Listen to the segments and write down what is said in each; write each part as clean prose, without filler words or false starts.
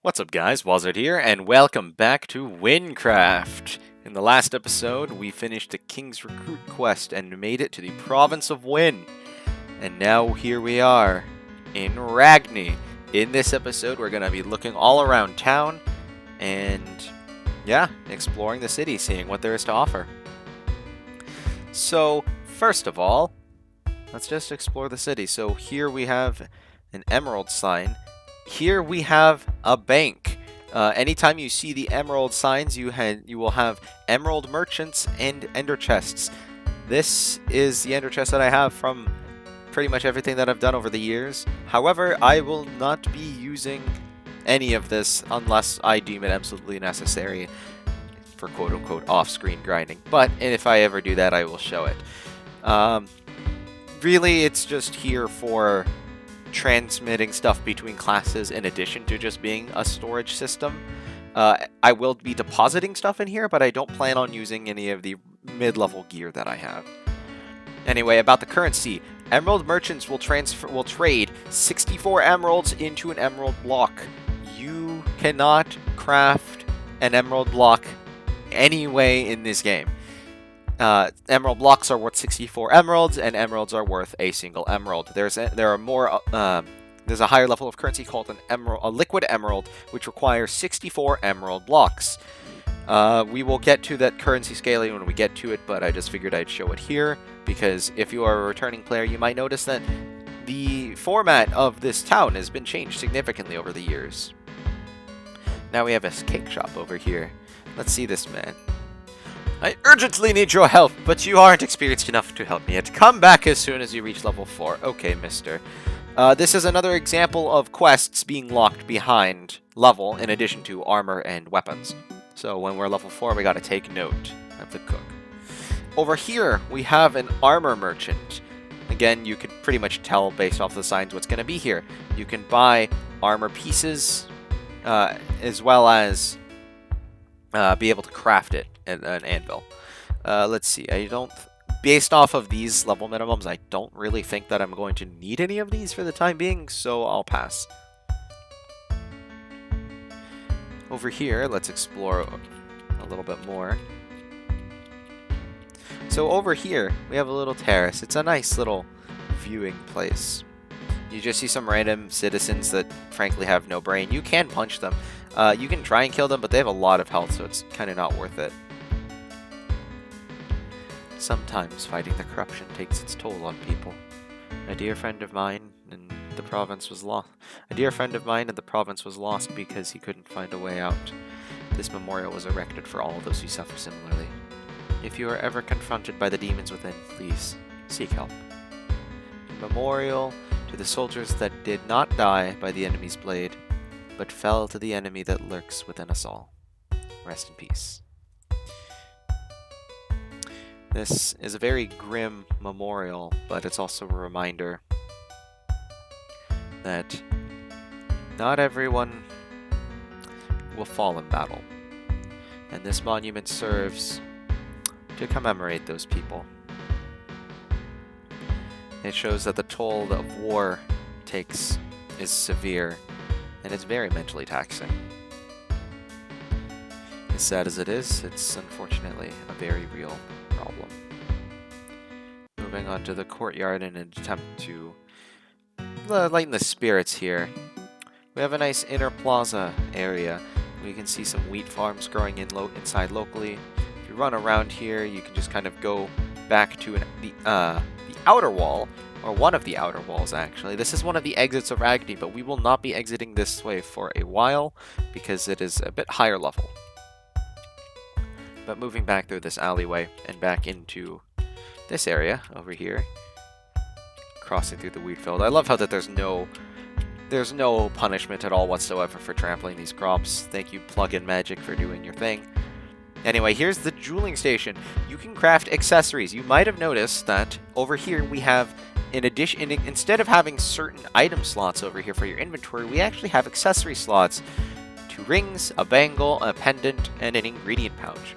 What's up guys, Wazard here, and welcome back to Wynncraft! In the last episode, we finished the King's Recruit quest and made it to the province of Wynn. And now here we are, in Ragni. In this episode, we're going to be looking all around town, and yeah, exploring the city, seeing what there is to offer. So, first of all, let's just explore the city. So here we have an emerald sign. Here we have a bank. Anytime you see the emerald signs, you will have emerald merchants and ender chests. This is the ender chest that I have from pretty much everything that I've done over the years. However, I will not be using any of this unless I deem it absolutely necessary for quote-unquote off-screen grinding. But if I ever do that, I will show it. Really, it's just here for transmitting stuff between classes in addition to just being a storage system. I will be depositing stuff in here, but I don't plan on using any of the mid-level gear that I have. Anyway, about the currency, emerald merchants will trade 64 emeralds into an emerald block. You cannot craft an emerald block anyway in this game. Emerald blocks are worth 64 emeralds, and emeralds are worth a single emerald. There's a higher level of currency called a liquid emerald, which requires 64 emerald blocks. We will get to that currency scaling when we get to it, but I just figured I'd show it here, because if you are a returning player, you might notice that the format of this town has been changed significantly over the years. Now we have a cake shop over here. Let's see this man. I urgently need your help, but you aren't experienced enough to help me yet. Come back as soon as you reach level 4. Okay, mister. This is another example of quests being locked behind level, in addition to armor and weapons. So when we're level 4, we gotta take note of the cook. Over here, we have an armor merchant. Again, you could pretty much tell based off the signs what's gonna be here. You can buy armor pieces, as well as be able to craft it. An anvil. Let's see. Based off of these level minimums, I don't really think that I'm going to need any of these for the time being, so I'll pass. Over here, let's explore a little bit more. So over here, we have a little terrace. It's a nice little viewing place. You just see some random citizens that frankly have no brain. You can punch them. You can try and kill them, but they have a lot of health, so it's kind of not worth it. Sometimes fighting the corruption takes its toll on people. A dear friend of mine in the province was lost. Because he couldn't find a way out. This memorial was erected for all those who suffer similarly. If you are ever confronted by the demons within, please seek help. A memorial to the soldiers that did not die by the enemy's blade, but fell to the enemy that lurks within us all. Rest in peace. This is a very grim memorial, but it's also a reminder that not everyone will fall in battle. And this monument serves to commemorate those people. It shows that the toll of war takes is severe, and it's very mentally taxing. As sad as it is, it's unfortunately a very real problem. Moving on to the courtyard in an attempt to lighten the spirits here. We have a nice inner plaza area. We can see some wheat farms growing inside locally. If you run around here, you can just kind of go back to the outer wall, or one of the outer walls actually. This is one of the exits of Ragni, but we will not be exiting this way for a while because it is a bit higher level. But moving back through this alleyway and back into this area over here, crossing through the wheat field. I love how that there's no punishment at all whatsoever for trampling these crops. Thank you, Plugin Magic, for doing your thing. Anyway, here's the jeweling station. You can craft accessories. You might have noticed that over here we have, instead of having certain item slots over here for your inventory, we actually have accessory slots. 2 rings, a bangle, a pendant, and an ingredient pouch.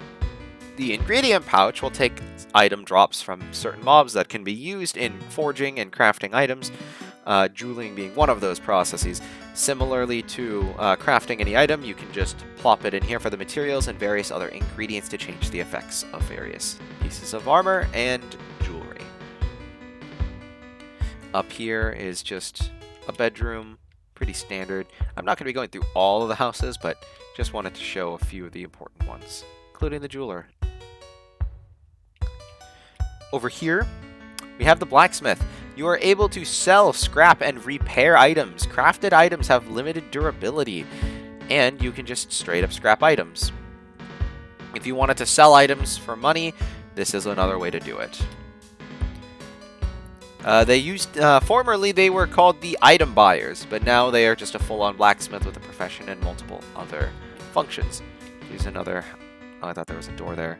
The ingredient pouch will take item drops from certain mobs that can be used in forging and crafting items. jeweling being one of those processes. Similarly to crafting any item, you can just plop it in here for the materials and various other ingredients to change the effects of various pieces of armor and jewelry. Up here is just a bedroom, pretty standard. I'm not going to be going through all of the houses, but just wanted to show a few of the important ones, including the jeweler. Over here, we have the blacksmith. You are able to sell, scrap, and repair items. Crafted items have limited durability, and you can just straight up scrap items. If you wanted to sell items for money, this is another way to do it. Formerly they were called the item buyers, but now they are just a full-on blacksmith with a profession and multiple other functions. Here's another... Oh, I thought there was a door there.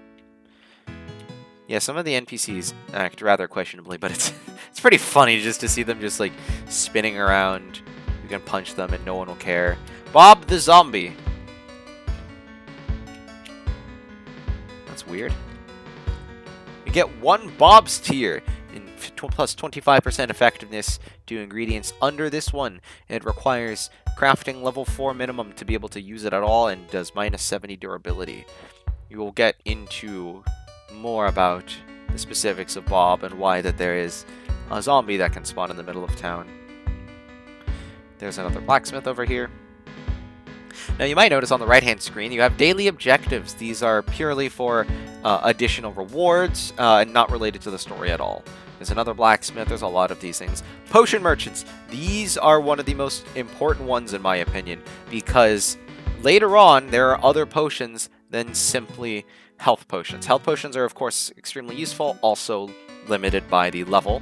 Yeah, some of the NPCs act rather questionably, but it's pretty funny just to see them just like spinning around. You can punch them and no one will care. Bob the zombie. That's weird. You get 1 Bob's tier in plus 25% effectiveness to ingredients under this one. It requires crafting level 4 minimum to be able to use it at all and does minus 70 durability. You will get into more about the specifics of Bob and why that there is a zombie that can spawn in the middle of town. There's another blacksmith over here. Now you might notice on the right hand screen you have daily objectives. These are purely for additional rewards and not related to the story at all. There's another blacksmith. There's a lot of these things. Potion merchants. These are one of the most important ones in my opinion, because later on there are other potions than simply health potions. Health potions are of course extremely useful, also limited by the level,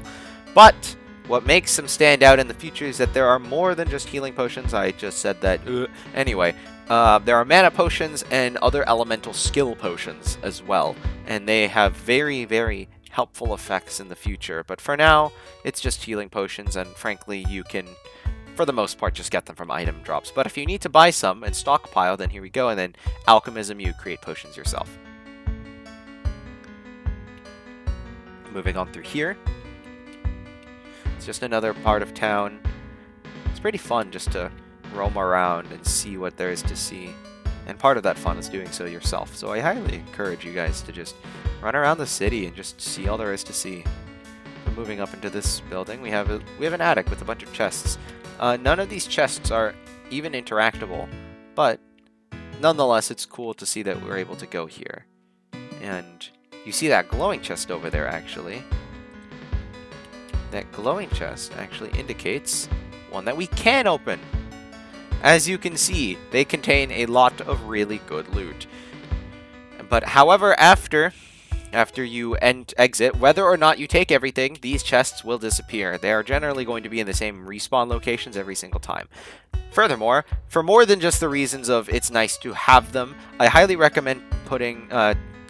but what makes them stand out in the future is that there are more than just healing potions. I just said that anyway. There are mana potions and other elemental skill potions as well, and they have very, very helpful effects in the future, but for now it's just healing potions, and frankly you can for the most part just get them from item drops. But if you need to buy some and stockpile, then here we go, and then alchemism, you create potions yourself. Moving on through here, it's just another part of town. It's pretty fun just to roam around and see what there is to see, and part of that fun is doing so yourself. So I highly encourage you guys to just run around the city and just see all there is to see. We're moving up into this building. We have an attic with a bunch of chests. None of these chests are even interactable, but nonetheless it's cool to see that we're able to go here. And you see that glowing chest over there, actually. That glowing chest actually indicates one that we can open. As you can see, they contain a lot of really good loot. But however, after you exit, whether or not you take everything, these chests will disappear. They are generally going to be in the same respawn locations every single time. Furthermore, for more than just the reasons of it's nice to have them, I highly recommend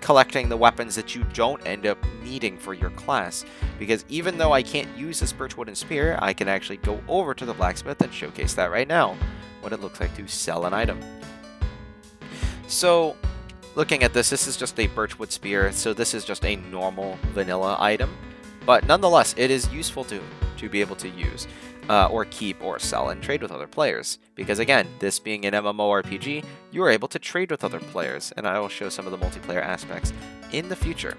collecting the weapons that you don't end up needing for your class, because even though I can't use this birch wooden spear, I can actually go over to the blacksmith and showcase that right now, what it looks like to sell an item. So looking at this is just a birchwood spear, so this is just a normal vanilla item, but nonetheless it is useful to be able to use or keep or sell and trade with other players, because again, this being an MMORPG, you are able to trade with other players, and I will show some of the multiplayer aspects in the future.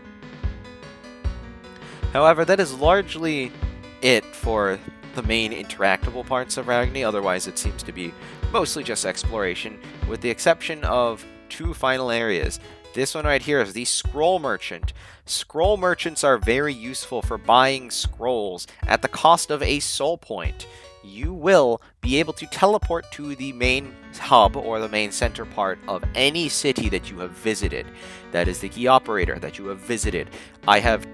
However, that is largely it for the main interactable parts of Ragni. Otherwise it seems to be mostly just exploration, with the exception of 2 final areas. This one right here is the Scroll Merchant. Scroll Merchants are very useful for buying scrolls at the cost of a soul point. You will be able to teleport to the main hub or the main center part of any city that you have visited. That is the key operator that you have visited. I have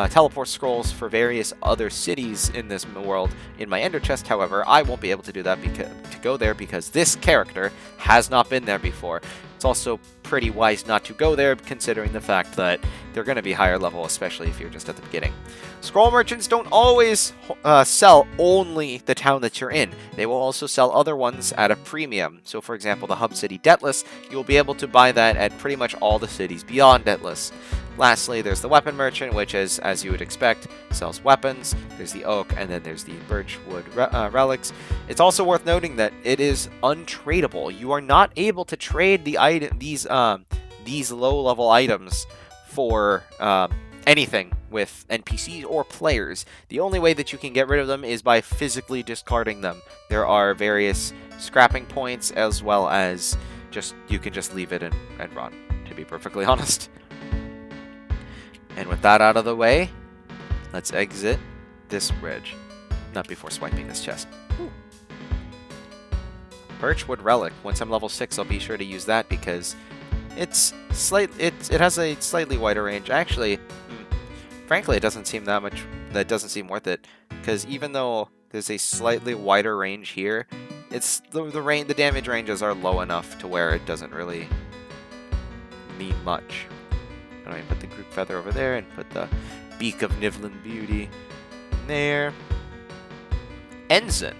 teleport scrolls for various other cities in this world in my ender chest. However, I won't be able to do that to go there because this character has not been there before. It's also pretty wise not to go there, considering the fact that they're going to be higher level, especially if you're just at the beginning. Scroll merchants don't always sell only the town that you're in. They will also sell other ones at a premium. So for example, the hub city Deathless, you'll be able to buy that at pretty much all the cities beyond Deathless. Lastly, there's the weapon merchant, which is, as you would expect, sells weapons. There's the oak, and then there's the birchwood relics. It's also worth noting that it is untradeable. You are not able to trade these low-level items for anything with NPCs or players. The only way that you can get rid of them is by physically discarding them. There are various scrapping points, as well as you can just leave it and run, to be perfectly honest. And with that out of the way, let's exit this bridge. Not before swiping this chest. Ooh. Birchwood Relic. Once I'm level 6, I'll be sure to use that because it has a slightly wider range. Actually, frankly, it doesn't seem that much. That doesn't seem worth it, because even though there's a slightly wider range here, it's the damage ranges are low enough to where it doesn't really mean much. I'm going to put the group feather over there and put the beak of Nivlin Beauty in there. Ensign.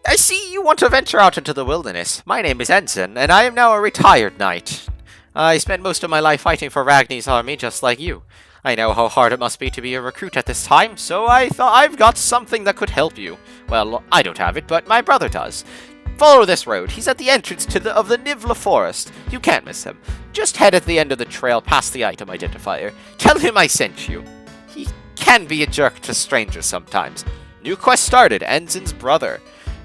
I see you want to venture out into the wilderness. My name is Ensign, and I am now a retired knight. I spent most of my life fighting for Ragni's army, just like you. I know how hard it must be to be a recruit at this time, so I thought I've got something that could help you. Well, I don't have it, but my brother does. Follow this road. He's at the entrance of the Nivla Forest. You can't miss him. Just head at the end of the trail past the item identifier. Tell him I sent you. He can be a jerk to strangers sometimes. New quest started, Ensign's brother.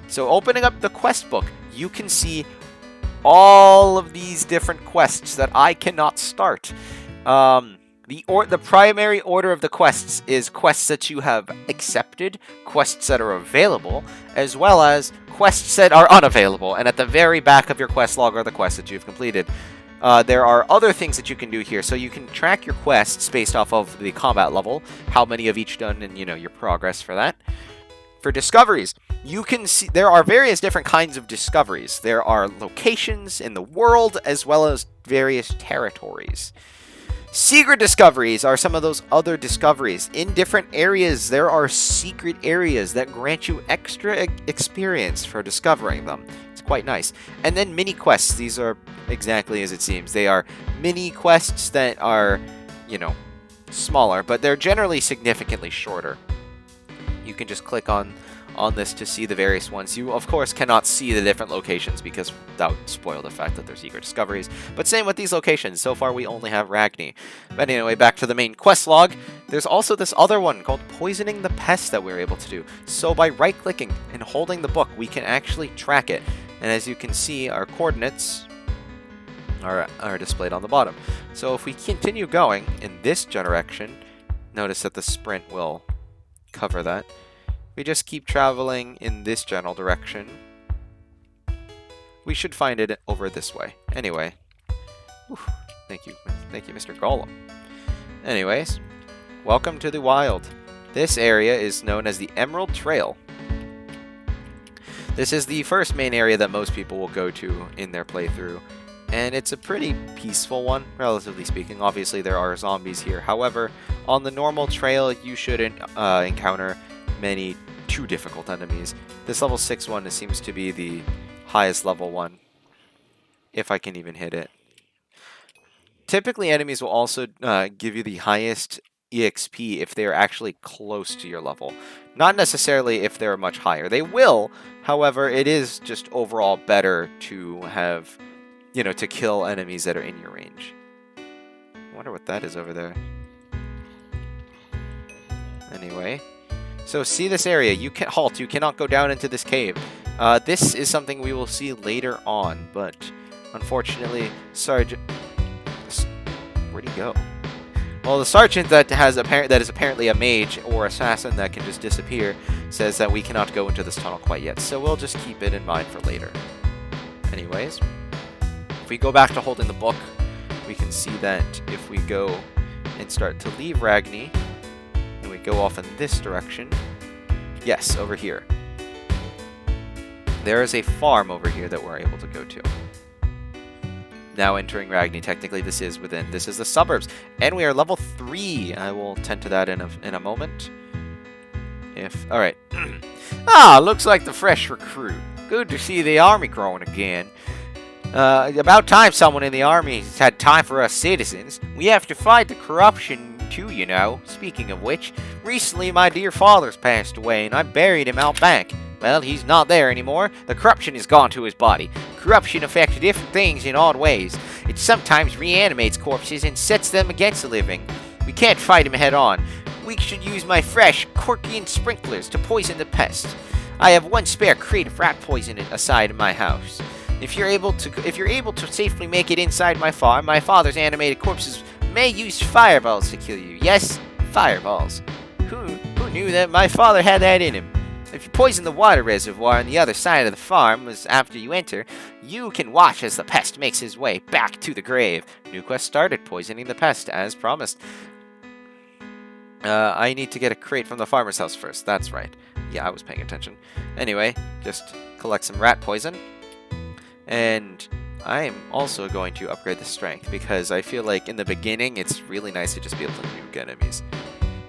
So opening up the quest book, you can see all of these different quests that I cannot start. The primary order of the quests is quests that you have accepted, quests that are available, as well as quests that are unavailable. And at the very back of your quest log are the quests that you've completed. There are other things that you can do here, so you can track your quests based off of the combat level, how many of each done, and your progress for that. For discoveries, you can see there are various different kinds of discoveries. There are locations in the world, as well as various territories. Secret discoveries are some of those other discoveries. In different areas, there are secret areas that grant you extra experience for discovering them. It's quite nice. And then mini quests. These are exactly as it seems. They are mini quests that are, smaller, but they're generally significantly shorter. You can just click on this to see the various ones. You, of course, cannot see the different locations because that would spoil the fact that they're secret discoveries. But same with these locations. So far, we only have Ragni. But anyway, back to the main quest log. There's also this other one called Poisoning the Pest that we're able to do. So by right-clicking and holding the book, we can actually track it. And as you can see, our coordinates are displayed on the bottom. So if we continue going in this direction, notice that the sprint will cover that. We just keep traveling in this general direction. We should find it over this way. Anyway. Whew, thank you, Mr. Golem. Anyways, welcome to the wild. This area is known as the Emerald Trail. This is the first main area that most people will go to in their playthrough. And it's a pretty peaceful one, relatively speaking. Obviously, there are zombies here. However, on the normal trail, you shouldn't encounter many too difficult enemies. This level 6 one seems to be the highest level one, if I can even hit it. Typically, enemies will also give you the highest EXP if they're actually close to your level. Not necessarily if they're much higher. They will, however, it is just overall better to have, to kill enemies that are in your range. I wonder what that is over there. Anyway. So see this area, you can halt, you cannot go down into this cave. This is something we will see later on, but unfortunately, Sergeant... Where'd he go? Well, the Sergeant that is apparently a mage or assassin that can just disappear says that we cannot go into this tunnel quite yet, so we'll just keep it in mind for later. Anyways, if we go back to holding the book, we can see that if we go and start to leave Ragni, and we go off in this direction. Yes, over here. There is a farm over here that we're able to go to. Now entering Ragni, technically this is the suburbs. And we are level 3. I will tend to that in a moment. Alright. Looks like the fresh recruit. Good to see the army growing again. About time someone in the army has had time for us citizens. We have to fight the corruption too, you know. Speaking of which, recently my dear father's passed away and I buried him out back. Well, he's not there anymore. The corruption has gone to his body. Corruption affects different things in odd ways. It sometimes reanimates corpses and sets them against the living. We can't fight him head on. We should use my fresh, Corkian sprinklers to poison the pest. I have one spare crate of rat poison aside in my house. If you're able to safely make it inside my farm, my father's animated corpses may use fireballs to kill you. Yes, fireballs. Who knew that my father had that in him? If you poison the water reservoir on the other side of the farm after you enter, you can watch as the pest makes his way back to the grave. New quest started, poisoning the pest, as promised. I need to get a crate from the farmer's house first. That's right. Yeah, I was paying attention. Anyway, just collect some rat poison. And I am also going to upgrade the strength, because I feel like in the beginning, it's really nice to just be able to nuke enemies.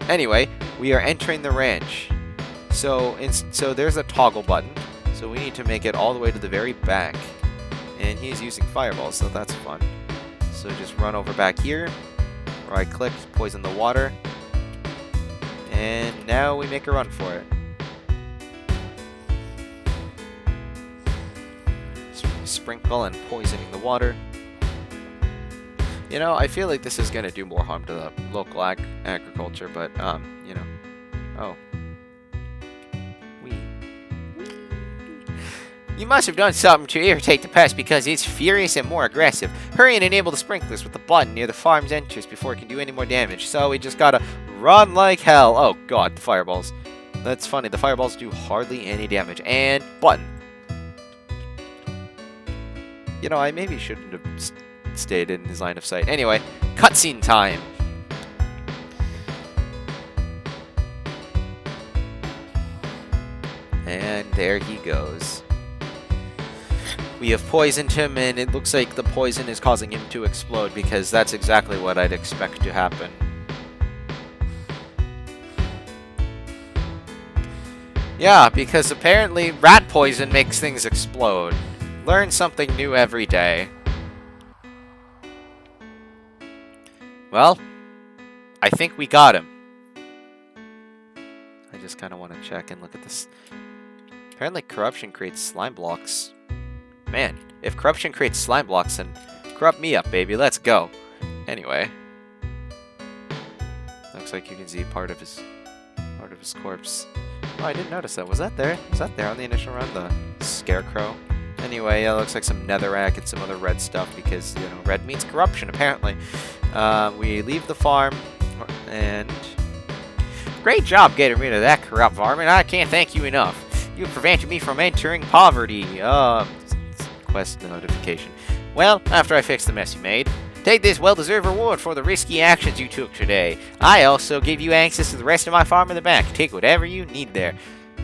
Anyway, we are entering the ranch. So there's a toggle button, so we need to make it all the way to the very back. And he's using fireballs, so that's fun. So just run over back here, right click, poison the water, and now we make a run for it. Sprinkle and poisoning the water. You know, I feel like this is going to do more harm to the local agriculture, but, you know. Oh. You must have done something to irritate the pest because it's furious and more aggressive. Hurry and enable the sprinklers with the button near the farm's entrance before it can do any more damage. So we just gotta run like hell. Oh god, the fireballs. That's funny, the fireballs do hardly any damage. And button. You know, I maybe shouldn't have stayed in his line of sight. Anyway, cutscene time. And there he goes. We have poisoned him, and it looks like the poison is causing him to explode, because that's exactly what I'd expect to happen. Yeah, because apparently rat poison makes things explode. Learn something new every day. Well, I think we got him. I just kind of want to check and look at this. Apparently corruption creates slime blocks. Man, if corruption creates slime blocks, then corrupt me up, baby. Let's go. Anyway. Looks like you can see part of his corpse. Oh, I didn't notice that. Was that there? Was that there on the initial run? The scarecrow? Anyway, it looks like some netherrack and some other red stuff because, you know, red means corruption, apparently. We leave the farm, and... Great job getting rid of that corrupt varmint. I can't thank you enough. You prevented me from entering poverty. Quest notification. Well, after I fix the mess you made, take this well-deserved reward for the risky actions you took today. I also give you access to the rest of my farm in the back. Take whatever you need there.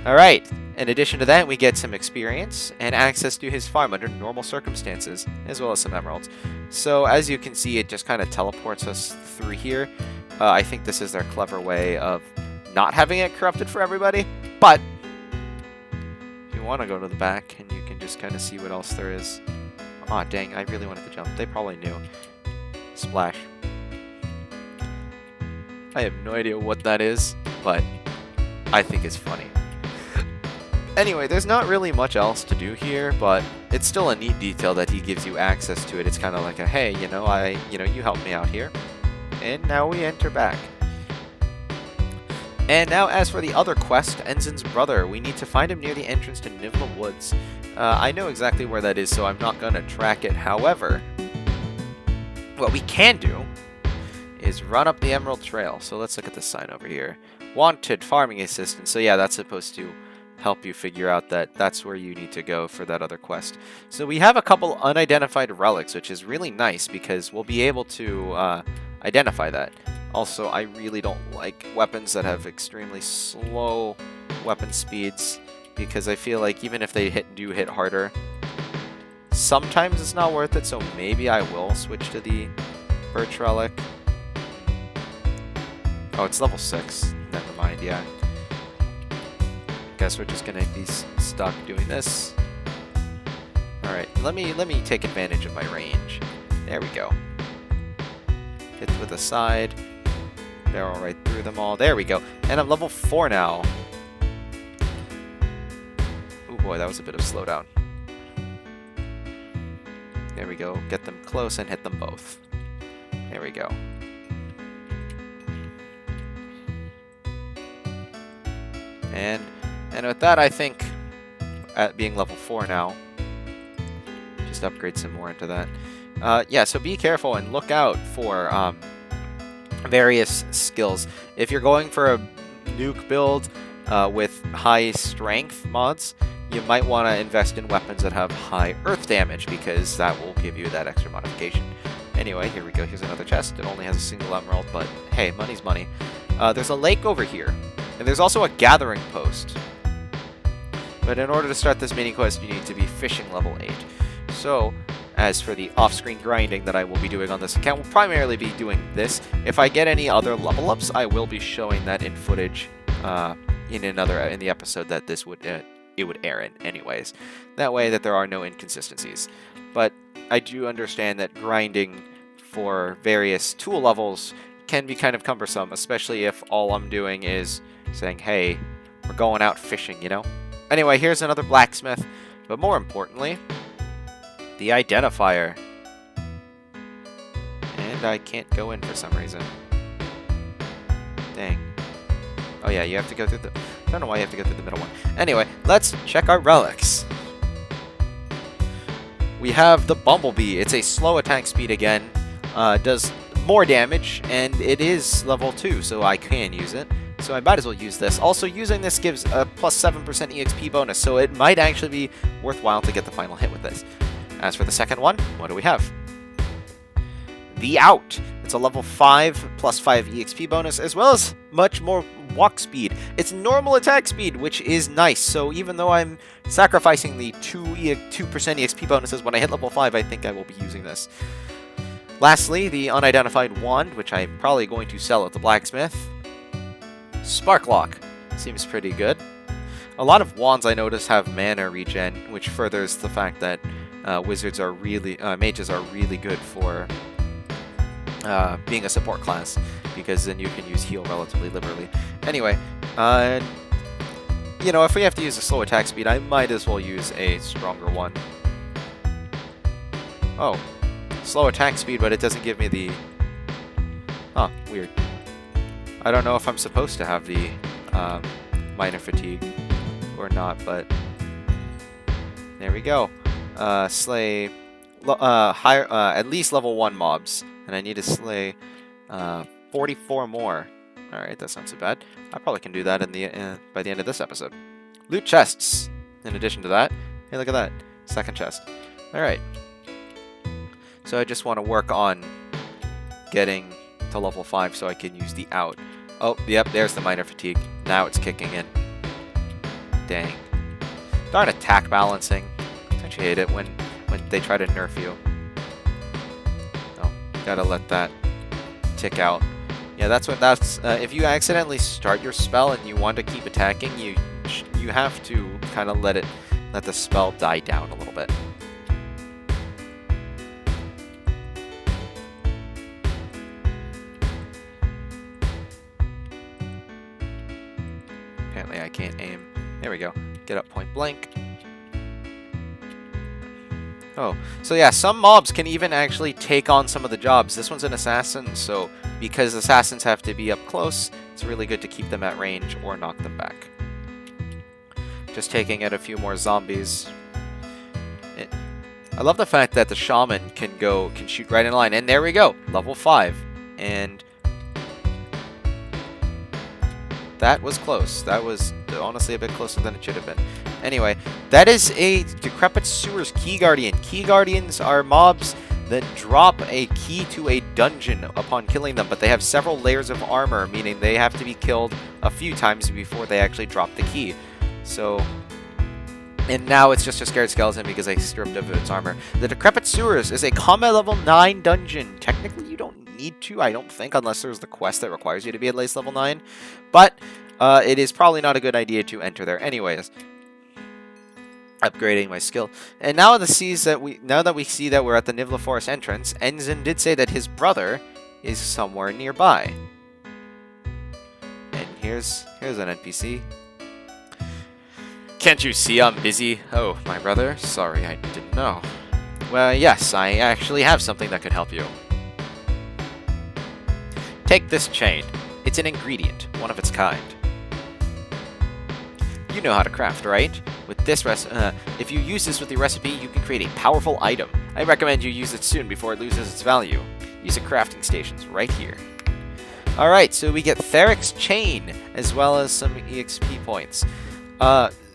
Alright, in addition to that, we get some experience and access to his farm under normal circumstances, as well as some emeralds. So, as you can see, it just kind of teleports us through here. I think this is their clever way of not having it corrupted for everybody, but if you want to go to the back and you can just kind of see what else there is. Aw, dang, I really wanted to jump. They probably knew. Splash. I have no idea what that is, but I think it's funny. Anyway, there's not really much else to do here, but it's still a neat detail that he gives you access to it. It's kind of like a, hey, you helped me out here. And now we enter back. And now, as for the other quest, Ensign's brother, we need to find him near the entrance to Nivla Woods. I know exactly where that is, so I'm not going to track it. However, what we can do is run up the Emerald Trail. So let's look at this sign over here. Wanted farming assistant. So yeah, that's supposed to help you figure out that that's where you need to go for that other quest. So we have a couple unidentified relics, which is really nice because we'll be able to identify that. Also, I really don't like weapons that have extremely slow weapon speeds because I feel like even if they do hit harder, sometimes it's not worth it, so maybe I will switch to the Birch Relic. Oh, it's level 6. Never mind, yeah. Guess we're just gonna be stuck doing this. Alright, let me take advantage of my range. There we go. Hit with the side. Barrel right through them all. There we go. And I'm level 4 now. Oh boy, that was a bit of a slowdown. There we go. Get them close and hit them both. There we go. And with that, I think, at being level 4 now, just upgrade some more into that. Yeah, so be careful and look out for various skills. If you're going for a nuke build with high strength mods, you might want to invest in weapons that have high earth damage, because that will give you that extra modification. Anyway, here we go. Here's another chest. It only has a single emerald, but hey, money's money. There's a lake over here, and there's also a gathering post. But in order to start this mini quest, you need to be fishing level 8. So, as for the off-screen grinding that I will be doing on this account, we'll primarily be doing this. If I get any other level ups, I will be showing that in footage in the episode that this would it would air in anyways. That way that there are no inconsistencies. But I do understand that grinding for various tool levels can be kind of cumbersome, especially if all I'm doing is saying, hey, we're going out fishing, you know? Anyway, here's another blacksmith, but more importantly, the identifier. And I can't go in for some reason. Dang. Oh yeah, you have to go through the... I don't know why you have to go through the middle one. Anyway, let's check our relics. We have the Bumblebee. It's a slow attack speed again. Does more damage, and it is level 2, so I can use it. So I might as well use this. Also, using this gives a plus 7% EXP bonus, so it might actually be worthwhile to get the final hit with this. As for the second one, what do we have? The Out. It's a level 5 plus 5 EXP bonus, as well as much more walk speed. It's normal attack speed, which is nice. So even though I'm sacrificing the 2% EXP bonuses when I hit level 5, I think I will be using this. Lastly, the Unidentified Wand, which I'm probably going to sell at the blacksmith. Sparklock. Seems pretty good. A lot of wands I notice have mana regen, which furthers the fact that mages are really good for being a support class, because then you can use heal relatively liberally. Anyway, you know, if we have to use a slow attack speed, I might as well use a stronger one. Oh, slow attack speed, but it doesn't give me the... Huh, weird. I don't know if I'm supposed to have the minor fatigue or not, but there we go. Slay at least level 1 mobs, and I need to slay 44 more. Alright, that's not so bad. I probably can do that in the by the end of this episode. Loot chests, in addition to that. Hey, look at that. Second chest. Alright. So I just want to work on getting to level 5 so I can use the Out. Oh, yep, there's the minor fatigue. Now it's kicking in. Dang. Darn attack balancing. Don't you hate it when they try to nerf you? Oh, gotta let that tick out. Yeah, that's if you accidentally start your spell and you want to keep attacking, you have to kind of let the spell die down a little bit. Apparently I can't aim. There we go. Get up point blank. Oh, so yeah, some mobs can even actually take on some of the jobs. This one's an assassin, so because assassins have to be up close, it's really good to keep them at range or knock them back. Just taking out a few more zombies. I love the fact that the shaman can shoot right in line, and there we go, level 5. And that was close. That was honestly a bit closer than it should have been. Anyway, that is a Decrepit Sewers Key Guardian. Key Guardians are mobs that drop a key to a dungeon upon killing them, but they have several layers of armor, meaning they have to be killed a few times before they actually drop the key. So, and now it's just a scared skeleton because I stripped of its armor. The Decrepit Sewers is a combat level 9 dungeon. Technically, you don't need to, I don't think, unless there's the quest that requires you to be at least level 9. But it is probably not a good idea to enter there anyways. upgrading my skill. And now that we see that we're at the Nivla Forest entrance, Ensign did say that his brother is somewhere nearby. And here's an NPC. Can't you see I'm busy? Oh, my brother? Sorry, I didn't know. Well, yes, I actually have something that could help you. Take this chain. It's an ingredient, one of its kind. You know how to craft, right? With this if you use this with your recipe, you can create a powerful item. I recommend you use it soon before it loses its value. Use the crafting stations right here. Alright, so we get Theric's Chain, as well as some EXP points.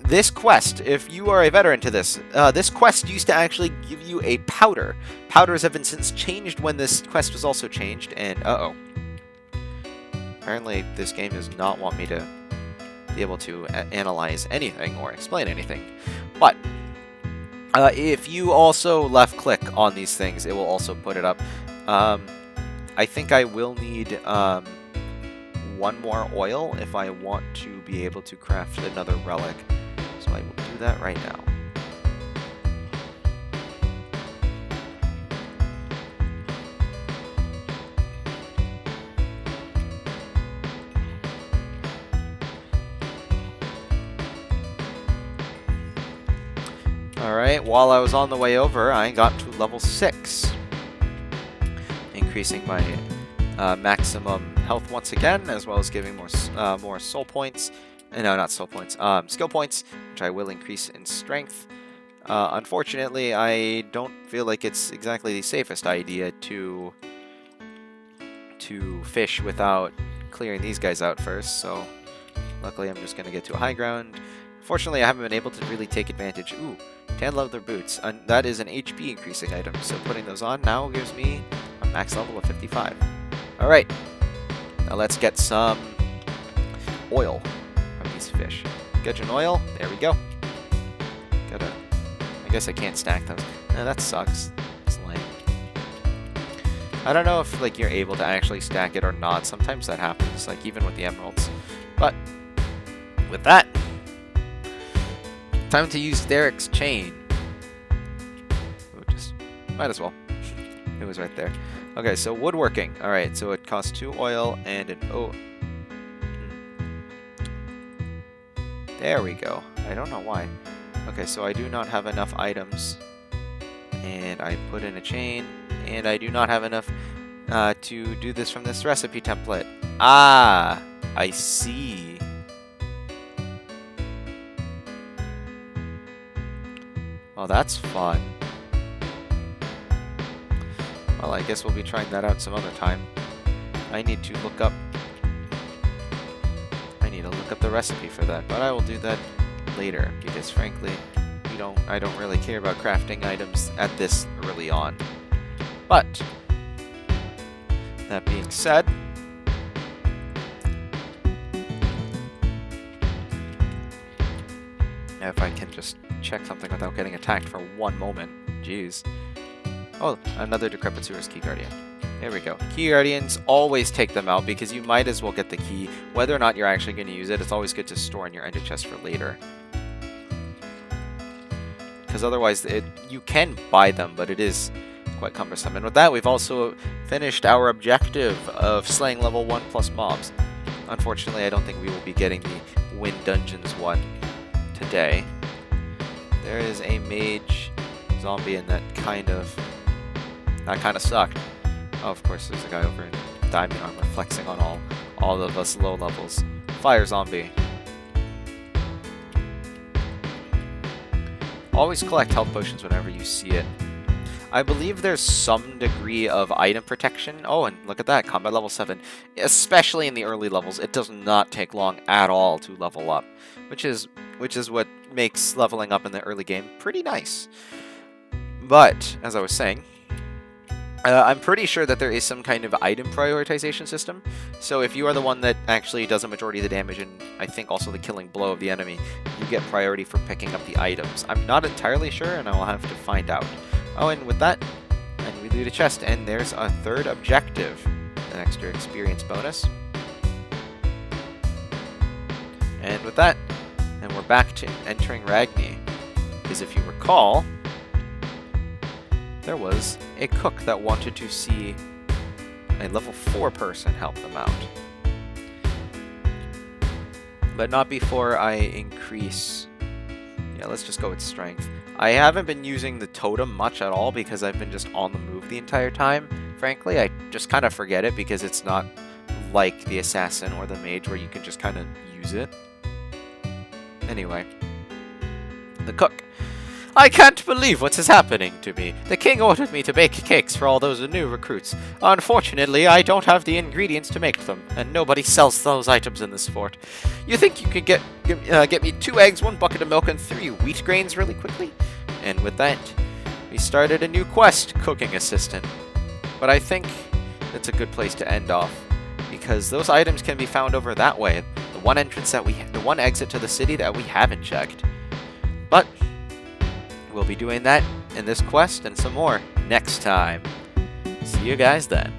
This quest, if you are a veteran to this, this quest used to actually give you a powder. Powders have been since changed when this quest was also changed, and uh-oh. Apparently this game does not want me to be able to analyze anything or explain anything. But if you also left click on these things, it will also put it up. I think I will need one more oil if I want to be able to craft another relic. So I will do that right now. Alright, while I was on the way over, I got to level 6. Increasing my maximum health once again, as well as giving more soul points. No, not soul points. Skill points, which I will increase in strength. Unfortunately, I don't feel like it's exactly the safest idea to fish without clearing these guys out first, so luckily I'm just going to get to a high ground. Fortunately, I haven't been able to really take advantage. Ooh, tan leather boots. That is an HP increasing item, so putting those on now gives me a max level of 55. Alright, now let's get some oil from these fish. Gudgeon oil, there we go. I guess I can't stack those. That sucks. It's lame. I don't know if like you're able to actually stack it or not. Sometimes that happens, like even with the emeralds. But with that, time to use Theric's Chain. Ooh, just might as well. It was right there. Okay, so woodworking. Alright, so it costs 2 oil and an there we go. I don't know why. Okay, so I do not have enough items. And I put in a chain. And I do not have enough to do this from this recipe template. Ah, I see. Well, that's fun. Well, I guess we'll be trying that out some other time. I need to look up the recipe for that, but I will do that later because frankly, I don't really care about crafting items at this early on. But that being said, if I can just check something without getting attacked for one moment. Jeez. Oh, another decrepit sewers key guardian. There we go. Key guardians, always take them out because you might as well get the key. Whether or not you're actually going to use it, it's always good to store in your ender chest for later. Because otherwise, you can buy them, but it is quite cumbersome. And with that, we've also finished our objective of slaying level 1+ mobs. Unfortunately, I don't think we will be getting the Wynn Dungeons one today. There is a mage zombie, and that kind of sucked. Oh, of course, there's a guy over in diamond armor flexing on all of us low levels. Fire zombie. Always collect health potions whenever you see it. I believe there's some degree of item protection. Oh, and look at that, combat level 7. Especially in the early levels, it does not take long at all to level up, which is what makes leveling up in the early game pretty nice. But, as I was saying, I'm pretty sure that there is some kind of item prioritization system. So if you are the one that actually does a majority of the damage and I think also the killing blow of the enemy, you get priority for picking up the items. I'm not entirely sure, and I will have to find out. Oh, and with that, and we loot a chest, and there's a third objective, an extra experience bonus. And with that, and we're back to entering Ragni. is, if you recall, there was a cook that wanted to see a level 4 person help them out. But not before I increase... Yeah, let's just go with strength. I haven't been using the totem much at all because I've been just on the move the entire time. Frankly, I just kind of forget it because it's not like the assassin or the mage where you can just kind of use it. Anyway. The cook. I can't believe what is happening to me. The king ordered me to bake cakes for all those new recruits. Unfortunately, I don't have the ingredients to make them, and nobody sells those items in this fort. You think you could get me 2 eggs, 1 bucket of milk, and 3 wheat grains really quickly? And with that, we started a new quest, Cooking Assistant. But I think that's a good place to end off, because those items can be found over that way. The one exit to the city that we haven't checked. But we'll be doing that in this quest and some more next time. See you guys then.